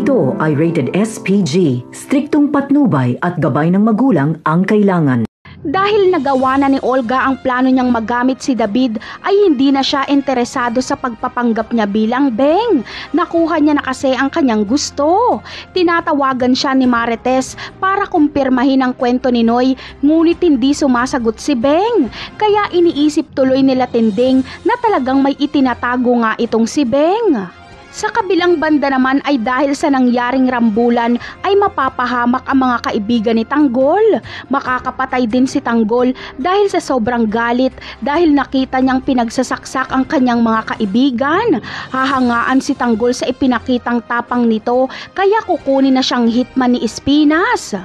Ito ay rated SPG, striktong patnubay at gabay ng magulang ang kailangan. Dahil nagawa na ni Olga ang plano niyang magamit si David, ay hindi na siya interesado sa pagpapanggap niya bilang beng. Nakuha niya na kasi ang kanyang gusto. Tinatawagan siya ni Marites para kumpirmahin ang kwento ni Noy, ngunit hindi sumasagot si Beng. Kaya iniisip tuloy nila Tinding na talagang may itinatago nga itong si Beng. Sa kabilang banda naman ay dahil sa nangyaring rambulan ay mapapahamak ang mga kaibigan ni Tanggol. Makakapatay din si Tanggol dahil sa sobrang galit dahil nakita niyang pinagsasaksak ang kanyang mga kaibigan. Hahangaan si Tanggol sa ipinakitang tapang nito kaya kukunin na siyang hitman ni Espinas.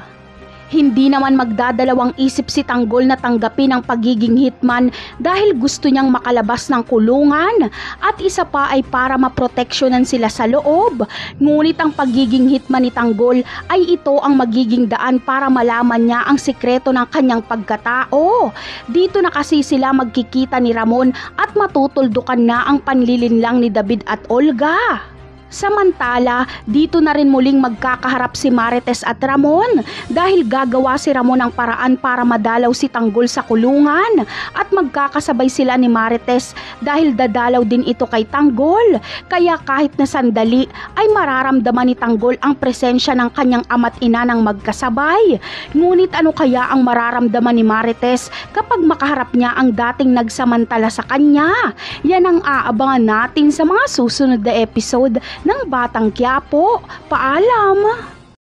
Hindi naman magdadalawang isip si Tanggol na tanggapin ang pagiging hitman dahil gusto niyang makalabas ng kulungan at isa pa ay para maproteksyonan sila sa loob. Ngunit ang pagiging hitman ni Tanggol ay ito ang magiging daan para malaman niya ang sikreto ng kanyang pagkatao. Dito na kasi sila magkikita ni Ramon at matutuldukan na ang panlilinlang ni David at Olga. Samantala, dito na rin muling magkakaharap si Marites at Ramon dahil gagawa si Ramon ng paraan para madalaw si Tanggol sa kulungan at magkakasabay sila ni Marites dahil dadalaw din ito kay Tanggol. Kaya kahit na sandali ay mararamdaman ni Tanggol ang presensya ng kanyang ama't ina ng magkasabay. Ngunit ano kaya ang mararamdaman ni Marites kapag makaharap niya ang dating nagsamantala sa kanya? Yan ang aabangan natin sa mga susunod na episode ng Batang Quiapo. Paalam!